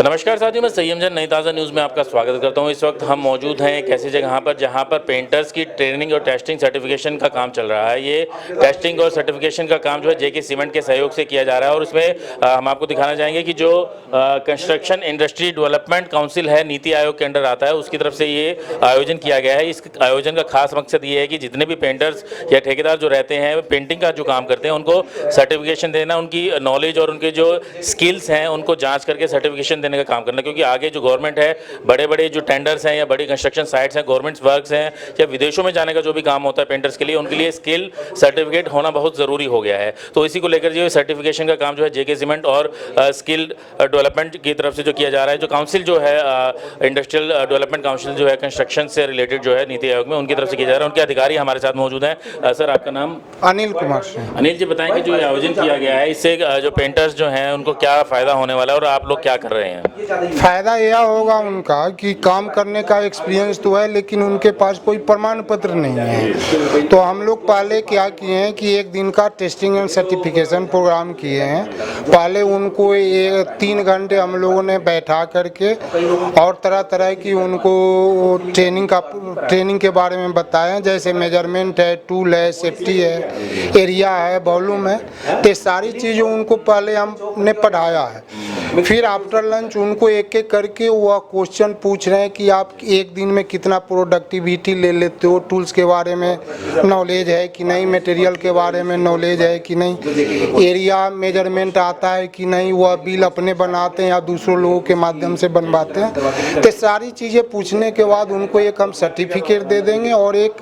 नमस्कार साथियों, मैं सय्यम जैन नई ताज़ा न्यूज़ में आपका स्वागत करता हूं। इस वक्त हम मौजूद हैं एक ऐसी जगह पर जहां पर पेंटर्स की ट्रेनिंग और टेस्टिंग सर्टिफिकेशन का काम चल रहा है। ये टेस्टिंग और सर्टिफिकेशन का काम जो है जेके सीमेंट के सहयोग से किया जा रहा है और इसमें हम आपको दिखाना चाहेंगे कि जो कंस्ट्रक्शन इंडस्ट्री डेवलपमेंट काउंसिल है, नीति आयोग के अंडर आता है, उसकी तरफ से ये आयोजन किया गया है। इस आयोजन का खास मकसद ये है कि जितने भी पेंटर्स या ठेकेदार जो रहते हैं, पेंटिंग का जो काम करते हैं, उनको सर्टिफिकेशन देना, उनकी नॉलेज और उनके जो स्किल्स हैं उनको जांच करके सर्टिफिकेशन देने का काम करना। क्योंकि आगे जो गवर्नमेंट है, बड़े बड़े जो टेंडर्स हैं या बड़ी कंस्ट्रक्शन साइट्स हैं, गवर्नमेंट वर्क्स हैं या विदेशों में जाने का जो भी काम होता है पेंटर्स के लिए, उनके लिए स्किल सर्टिफिकेट होना बहुत ज़रूरी हो गया है। तो इसी को लेकर जो सर्टिफिकेशन का काम जो है जेके सीमेंट और स्किल डेवलपमेंट की तरफ से जो किया जा रहा है, जो काउंसिल जो है इंडस्ट्रियल डेवलपमेंट काउंसिल जो है कंस्ट्रक्शन से रिलेटेड जो है नीति आयोग में, उनकी तरफ से किया जा रहा है। उनके अधिकारी हमारे साथ मौजूद हैं। सर, आपका नाम? अनिल कुमार सिंह। अनिल जी, बताएंगे जो आयोजन किया गया है, इससे जो पेंटर्स जो हैं उनको क्या फ़ायदा होने वाला है और आप लोग क्या कर रहे हैं? फायदा यह होगा उनका कि काम करने का एक्सपीरियंस तो है, लेकिन उनके पास कोई प्रमाण पत्र नहीं है। तो हम लोग पहले क्या किए हैं कि एक दिन का टेस्टिंग एंड सर्टिफिकेशन प्रोग्राम किए हैं। पहले उनको 3 घंटे हम लोगों ने बैठा करके और तरह तरह की उनको ट्रेनिंग के बारे में बताया, जैसे मेजरमेंट है, टूल है, सेफ्टी है, एरिया है, वॉल्यूम है। तो सारी चीज़ें उनको पहले हमने पढ़ाया है। फिर आफ्टर लंच उनको एक एक करके वह क्वेश्चन पूछ रहे हैं कि आप एक दिन में कितना प्रोडक्टिविटी ले लेते हो, टूल्स के बारे में नॉलेज है कि नहीं, मटेरियल के बारे में नॉलेज है कि नहीं, एरिया मेजरमेंट आता है कि नहीं, वह बिल अपने बनाते हैं या दूसरों लोगों के माध्यम से बनवाते हैं। तो सारी चीज़ें पूछने के बाद उनको एक हम सर्टिफिकेट दे देंगे और एक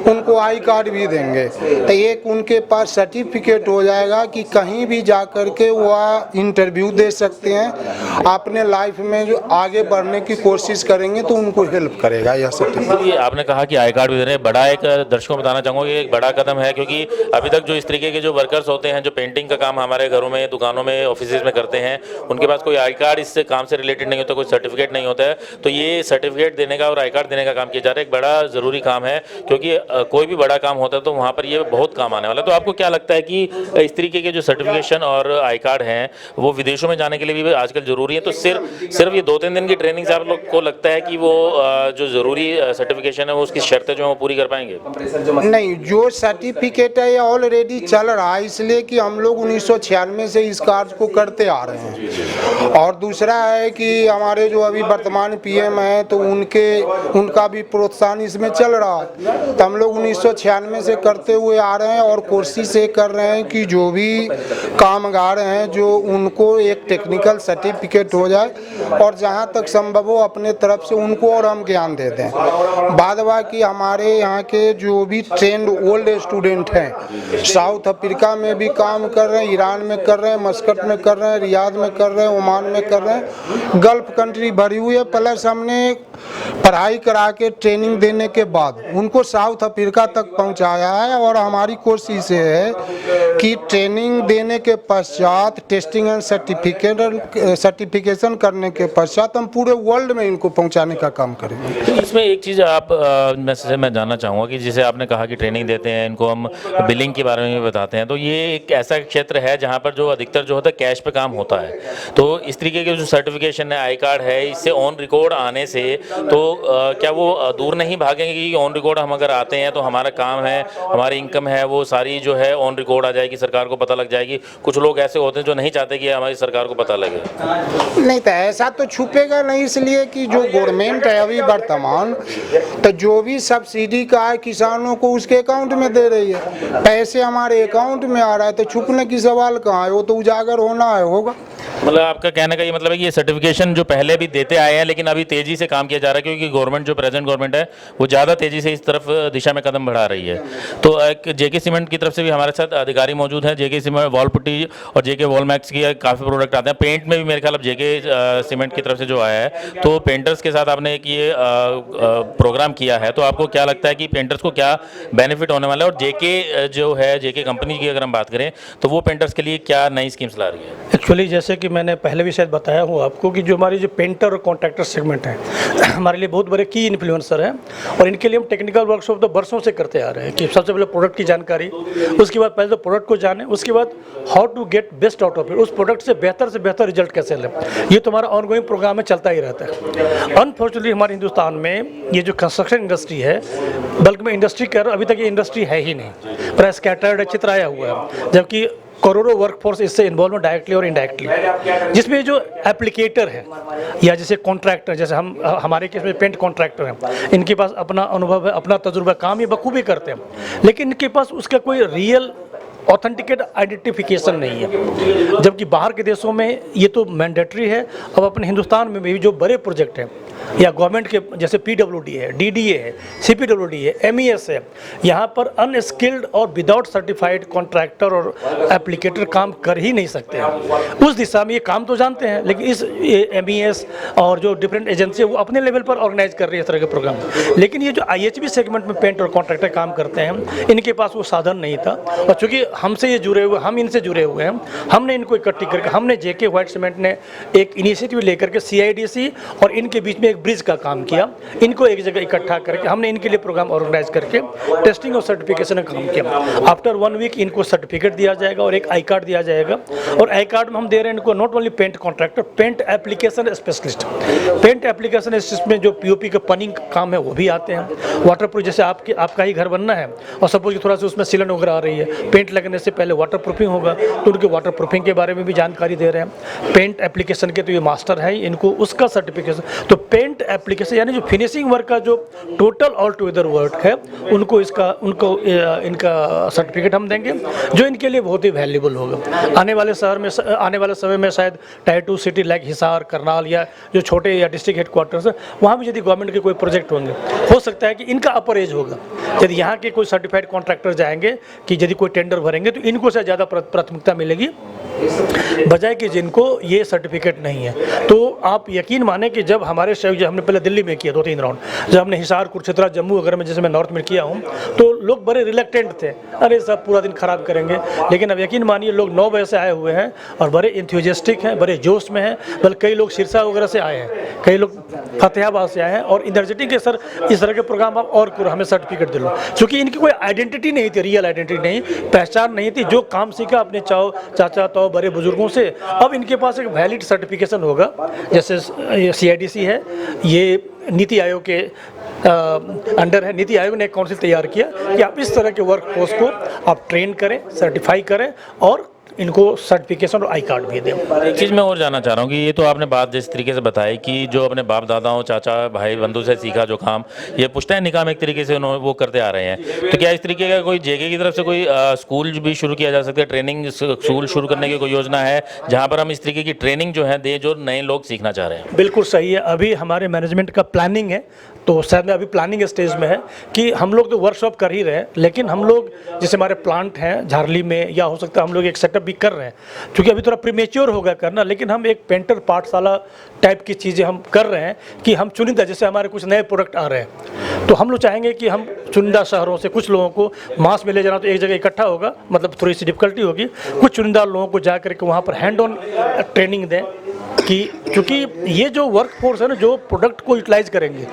उनको आई कार्ड भी देंगे। तो एक उनके पास सर्टिफिकेट हो जाएगा कि कहीं भी जा कर के वह इंटरव्यू दे सकते हैं, अपने लाइफ में जो आगे बढ़ने की कोशिश करेंगे तो उनको हेल्प करेगा यह सर्टिफिकेट। आपने कहा कि आई कार्ड भी दे रहे हैं, बड़ा एक दर्शकों को बताना चाहूँगा कि एक बड़ा कदम है, क्योंकि अभी तक जो इस तरीके के जो वर्कर्स होते हैं, जो पेंटिंग का काम हमारे घरों में, दुकानों में, ऑफिस में करते हैं, उनके पास कोई आई कार्ड इस काम से रिलेटेड नहीं होता, कोई सर्टिफिकेट नहीं होता है। तो ये सर्टिफिकेट देने का और आई कार्ड देने का काम किया जा रहा है, एक बड़ा ज़रूरी काम है, क्योंकि कोई भी बड़ा काम होता है तो वहाँ पर ये बहुत काम आने वाला है। तो आपको क्या लगता है कि इस तरीके के जो सर्टिफिकेशन और आई कार्ड हैं वो विदेशों में जाने के लिए भी आजकल ज़रूरी है? तो सिर्फ ये 2-3 दिन की ट्रेनिंग से आप लोग को लगता है कि वो जो ज़रूरी सर्टिफिकेशन है वो उसकी शर्तें जो है वो पूरी कर पाएंगे? नहीं, जो सर्टिफिकेट है ये ऑलरेडी चल रहा है, इसलिए कि हम लोग 1996 से इस कार्य को करते आ रहे हैं। और दूसरा है कि हमारे जो अभी वर्तमान पीएम है तो उनका भी प्रोत्साहन इसमें चल रहा है। तो हम लोग 1996 से करते हुए आ रहे हैं और कोशिश ये कर रहे हैं कि जो भी कामगार हैं जो उनको एक टेक्निकल सर्टिफिकेट हो जाए और जहां तक संभव हो अपने तरफ से उनको और हम ज्ञान दे दें। बाद बाकी हमारे यहाँ के जो भी ट्रेंड ओल्ड स्टूडेंट हैं, साउथ अफ्रीका में भी काम कर रहे हैं, ईरान में कर रहे हैं, मस्कट में कर रहे हैं, रियाद में कर रहे हैं, ओमान में कर रहे हैं, गल्फ कंट्री भरी हुई है। प्लस हमने पढ़ाई करा के ट्रेनिंग देने के बाद उनको साउथ अफ्रीका तक पहुँचाया है। और हमारी कोशिश है कि ट्रेनिंग देने के पश्चात टेस्टिंग एंड सर्टिफिकेशन करने के पश्चात हम पूरे वर्ल्ड में इनको पहुंचाने का काम करेंगे। तो इसमें एक चीज़ आप मैं जानना चाहूँगा कि जैसे आपने कहा कि ट्रेनिंग देते हैं, इनको हम बिलिंग के बारे में भी बताते हैं, तो ये एक ऐसा क्षेत्र है जहाँ पर जो अधिकतर जो होता है कैश पे काम होता है। तो इस तरीके के जो सर्टिफिकेशन है, आई कार्ड है, इससे ऑन रिकॉर्ड आने से तो क्या वो दूर नहीं भागेंगे कि ऑन रिकॉर्ड हम अगर आते हैं तो हमारा काम है, हमारी इनकम है, वो सारी जो है ऑन रिकॉर्ड आ जाएगी, सरकार को पता लग जाएगी? कुछ लोग ऐसे होते हैं जो नहीं चाहते कि हमारी सरकार को पता लगे। नहीं, तो ऐसा तो छुपेगा नहीं, इसलिए कि जो गवर्नमेंट है अभी वर्तमान, तो जो भी सब्सिडी का है किसानों को उसके अकाउंट में दे रही है, पैसे हमारे अकाउंट में आ रहा है, तो छुपने की सवाल कहाँ है? वो तो उजागर होना है, होगा। मतलब आपका कहने का ये मतलब है कि ये सर्टिफिकेशन जो पहले भी देते आए हैं लेकिन अभी तेजी से काम किया जा रहा है, क्योंकि गवर्नमेंट जो प्रेजेंट गवर्नमेंट है वो ज़्यादा तेजी से इस तरफ दिशा में कदम बढ़ा रही है। तो एक जेके सीमेंट की तरफ से भी हमारे साथ अधिकारी मौजूद हैं। जेके सीमेंट वॉल पुट्टी और जेके वॉल मैक्स की काफ़ी प्रोडक्ट आते हैं। पेंट में भी मेरे ख्याल अब जेके सीमेंट की तरफ से जो आया है, तो पेंटर्स के साथ आपने एक ये प्रोग्राम किया है, तो आपको क्या लगता है कि पेंटर्स को क्या बेनिफिट होने वाला है? और जेके जो है, जेके कंपनी की अगर हम बात करें तो वो पेंटर्स के लिए क्या नई स्कीम्स ला रही है? एक्चुअली जैसे कि मैंने पहले भी शायद बताया हूँ आपको कि जो हमारी जो पेंटर और कॉन्ट्रैक्टर सेगमेंट है हमारे लिए बहुत बड़े की इन्फ्लुएंसर हैं, और इनके लिए हम टेक्निकल वर्कशॉप तो बरसों से करते आ रहे हैं कि सबसे पहले प्रोडक्ट की जानकारी, उसके बाद पहले तो प्रोडक्ट को जाने, उसके बाद how to get best out of it, उस प्रोडक्ट से बेहतर रिजल्ट कैसे लें। ये तो हमारा ऑनगोइंग प्रोग्राम में चलता ही रहता है। अनफॉर्चुनेटली हमारे हिंदुस्तान में ये जो कंस्ट्रक्शन इंडस्ट्री है, बल्कि मैं इंडस्ट्री कह रहा हूँ, अभी तक ये इंडस्ट्री है ही नहीं, पूरा स्कैटर्ड है, चित्राया हुआ है, जबकि करोड़ों वर्कफोर्स इससे इन्वॉल्व है डायरेक्टली और इनडायरेक्टली। जिसमें जो एप्लीकेटर है या जैसे कॉन्ट्रैक्टर, जैसे हमारे केस में पेंट कॉन्ट्रैक्टर हैं, इनके पास अपना अनुभव है, अपना तजुर्बा, काम ये बखूबी करते हैं, लेकिन इनके पास उसका कोई रियल ऑथेंटिकेट आइडेंटिफिकेशन नहीं है। जबकि बाहर के देशों में ये तो मैंडेटरी है। अब अपने हिंदुस्तान में भी जो बड़े प्रोजेक्ट हैं या गवर्नमेंट के, जैसे PWD है, DDA है, CPWD है, MES है, यहाँ पर अनस्किल्ड और विदाउट सर्टिफाइड कॉन्ट्रैक्टर और एप्लीकेटर काम कर ही नहीं सकते हैं। उस दिशा में ये काम तो जानते हैं, लेकिन इस MES और जो डिफरेंट एजेंसी है वो अपने लेवल पर ऑर्गेनाइज कर रही है इस तरह के प्रोग्राम, लेकिन ये जो IHB सेगमेंट में पेंट और कॉन्ट्रैक्टर काम करते हैं, इनके पास वो साधन नहीं था। और चूँकि हमसे ये जुड़े हुए, हम इनसे जुड़े हुए हैं, हमने इनको इकट्ठी करके, हमने JK व्हाइट सीमेंट ने एक इनिशिएटिव लेकर के CIDC और इनके बीच में एक ब्रिज का काम किया, इनको एक जगह इकट्ठा करके हमने इनके लिए प्रोग्राम ऑर्गेनाइज करके टेस्टिंग और सर्टिफिकेशन का काम किया। आफ्टर 1 वीक इनको सर्टिफिकेट दिया जाएगा और एक आई कार्ड दिया जाएगा, और आई कार्ड में हम दे रहे हैं इनको not only paint contractor, paint application specialist. Paint application specialist में जो POP का पनिंग काम है वो भी आते हैं। वाटर प्रूफ, जैसे आपका ही घर बनना है और सपोज थोड़ा सा उसमें सीलन वगैरह आ रही है, पेंट लगने से पहले वाटर प्रूफिंग होगा, तो उनके वाटर प्रूफिंग के बारे में भी जानकारी दे रहे हैं। पेंट एप्लीकेशन के तो ये मास्टर है, इनको उसका सर्टिफिकेशन, तो पेंट एप्लीकेशन यानी जो फिनिशिंग वर्क का जो टोटल ऑल टुगेदर वर्क है, उनको इनका सर्टिफिकेट हम देंगे, जो इनके लिए बहुत ही वैल्यूबल होगा। आने वाले समय में शायद tyre 2 city like Hisar, Karnal या जो छोटे या डिस्ट्रिक्ट हेडक्वार्टर्स है, वहाँ भी यदि गवर्नमेंट के कोई प्रोजेक्ट होंगे, हो सकता है कि इनका अपर एज होगा। यदि यहाँ के कोई सर्टिफाइड कॉन्ट्रैक्टर जाएंगे कि यदि कोई टेंडर भरेंगे तो इनको से ज़्यादा प्राथमिकता मिलेगी, बजाय कि जिनको ये सर्टिफिकेट नहीं है। तो आप यकीन माने कि जब हमारे शहर, जो हमने पहले दिल्ली में किया 2-3 राउंड, जब हमने हिसार, कुरुक्षेत्र, जम्मू वगैरह में, जैसे मैं नॉर्थ में किया हूँ, तो लोग बड़े रिलेक्टेंट थे, अरे सब पूरा दिन खराब करेंगे। लेकिन अब यकीन मानिए लोग 9 बजे से आए हुए हैं और बड़े इंथ्यूजियास्टिक हैं, बड़े जोश में हैं। बल्कि कई लोग सिरसा वगैरह से आए हैं, कई लोग फतेहाबाद से आए हैं और एनर्जेटिक है, सर इस तरह के प्रोग्राम आप और करो, हमें सर्टिफिकेट दे लो। क्योंकि इनकी कोई आइडेंटिटी नहीं थी, रियल आइडेंटिटी नहीं, पहचान नहीं थी। जो काम सीखा अपने चाचा ताऊ बड़े बुजुर्गों से, अब इनके पास एक वैलिड सर्टिफिकेशन होगा। जैसे CIDC है, ये नीति आयोग के अंडर है, नीति आयोग ने एक काउंसिल तैयार किया कि आप इस तरह के वर्कफोर्स को आप ट्रेन करें, सर्टिफाई करें और इनको सर्टिफिकेशन और आई कार्ड भी दें। एक चीज़ मैं और जानना चाह रहा हूँ कि ये तो आपने बात जिस तरीके से बताई कि जो अपने बाप दादाओं, चाचा भाई बंधु से सीखा जो काम, ये पुश्तैनी निकाह में एक तरीके से उन्होंने वो करते आ रहे हैं, तो क्या इस तरीके का कोई JK की तरफ से कोई स्कूल भी शुरू किया जा सकता है, ट्रेनिंग स्कूल शुरू करने की कोई योजना है जहाँ पर हम इस तरीके की ट्रेनिंग जो है दें, जो नए लोग सीखना चाह रहे हैं? बिल्कुल सही है। अभी हमारे मैनेजमेंट का प्लानिंग है, तो शायद में अभी प्लानिंग स्टेज में है कि हम लोग तो वर्कशॉप कर ही रहे हैं, लेकिन हम लोग जैसे हमारे प्लांट हैं झारली में, या हो सकता है हम लोग एक सेटअप भी कर रहे हैं, क्योंकि अभी थोड़ा प्रीमेच्योर होगा करना, लेकिन हम एक पेंटर पाठशाला टाइप की चीज़ें हम कर रहे हैं कि हम चुनिंदा, जैसे हमारे कुछ नए प्रोडक्ट आ रहे हैं, तो हम लोग चाहेंगे कि हम चुनिंदा शहरों से कुछ लोगों को मास में ले जाना, तो एक जगह इकट्ठा होगा, मतलब थोड़ी सी डिफिकल्टी होगी, कुछ चुनिंदा लोगों को जा करके वहाँ पर हैंड ऑन ट्रेनिंग दें कि, क्योंकि ये जो वर्कफोर्स है ना, जो प्रोडक्ट को यूटिलाइज करेंगे,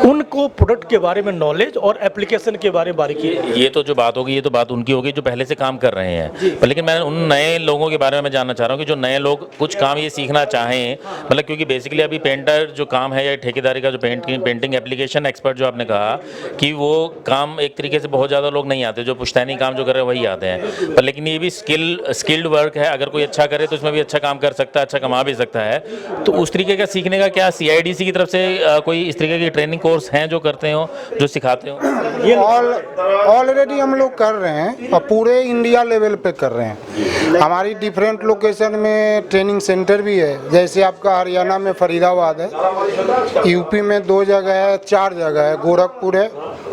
उनको प्रोडक्ट के बारे में नॉलेज और एप्लीकेशन के बारे में बारीकी। ये तो जो बात होगी, ये तो बात उनकी होगी जो पहले से काम कर रहे हैं, पर लेकिन मैं उन नए लोगों के बारे में मैं जानना चाह रहा हूँ कि जो नए लोग कुछ काम ये सीखना चाहें, मतलब क्योंकि बेसिकली अभी पेंटर जो काम है या ठेकेदारी का जो पेंटिंग एप्लीकेशन एक्सपर्ट जो आपने कहा कि वो काम एक तरीके से बहुत ज़्यादा लोग नहीं आते, जो पुश्तैनी काम जो कर रहे हैं वही आते हैं, पर लेकिन ये भी स्किल्ड वर्क है, अगर कोई अच्छा करे तो इसमें भी अच्छा काम कर सकता है, अच्छा कमा भी सकता है। तो उस तरीके का सीखने का क्या CIDC की तरफ से कोई इस तरीके की ट्रेनिंग कोर्स हैं जो करते हो, जो सिखाते हो? ये ऑलरेडी हम लोग कर रहे हैं और पूरे इंडिया लेवल पे कर रहे हैं। हमारी डिफरेंट लोकेशन में ट्रेनिंग सेंटर भी है, जैसे आपका हरियाणा में फरीदाबाद है, UP में 2 जगह है, 4 जगह है, गोरखपुर है,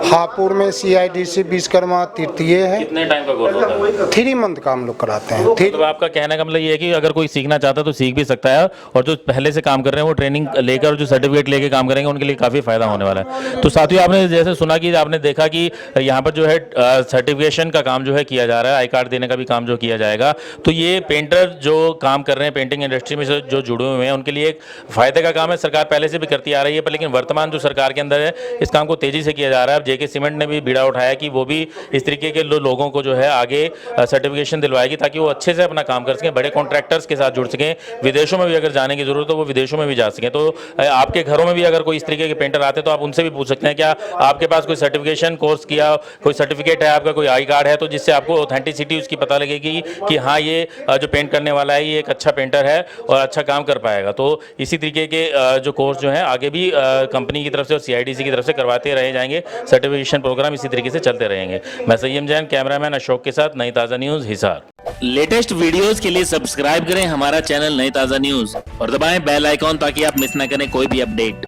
हापुड़ में CIDC विश्वकर्मा तृतीय है। कितने टाइम का कोर्स होता है? 3 मंथ का हम लोग कराते हैं। मतलब आपका कहने का मतलब ये है कि अगर कोई सीखना चाहता है तो सीख भी सकता है, और जो पहले से काम कर रहे हैं वो ट्रेनिंग लेकर और जो सर्टिफिकेट लेके काम करेंगे उनके लिए काफ़ी फायदा होने वाला है। तो साथियों, आपने जैसे सुना कि आपने देखा कि यहाँ पर जो है सर्टिफिकेशन का काम जो है किया जा रहा है, आई कार्ड देने का भी काम जो किया जाएगा। तो ये पेंटर जो काम कर रहे हैं पेंटिंग इंडस्ट्री में जो जुड़े हुए हैं उनके लिए एक फायदे का काम है। सरकार पहले से भी करती आ रही है, पर लेकिन वर्तमान जो सरकार के अंदर है इस काम को तेजी से किया जा रहा है। अब जेके सीमेंट ने भी बीड़ा उठाया कि वो भी इस तरीके के लोगों को जो है आगे सर्टिफिकेशन दिलवाएगी ताकि वो अच्छे से अपना काम कर सकें, बड़े कॉन्ट्रैक्टर्स के साथ जुड़ सकें, विदेशों में भी अगर जाने की जरूरत हो वो विदेशों में भी जा सकें। तो आपके घरों में भी अगर कोई इस तरीके के पेंटर आते हैं तो आप उनसे भी पूछ सकते हैं क्या आपके पास कोई सर्टिफिकेशन कोर्स किया, कोई सर्टिफिकेट है आपका, कोई आई कार्ड है, तो जिससे आपको ऑथेंटिसिटी उसकी पता लगेगी कि हाँ ये जो पेंट करने वाला है ये एक अच्छा पेंटर है और अच्छा काम कर पाएगा। तो इसी तरीके के जो कोर्स जो हैं आगे भी कंपनी की तरफ से और CIDC की तरफ से करवाते रहे जाएंगे। सर्टिफिकेशन प्रोग्राम इसी तरीके से चलते रहेंगे। मैं संयम जैन, कैमरामैन अशोक के साथ, नई ताज़ा न्यूज़, हिसार। लेटेस्ट वीडियोस के लिए सब्सक्राइब करें हमारा चैनल नई ताज़ा न्यूज़ और दबाएं बेल आइकॉन ताकि आप मिस ना करें कोई भी अपडेट।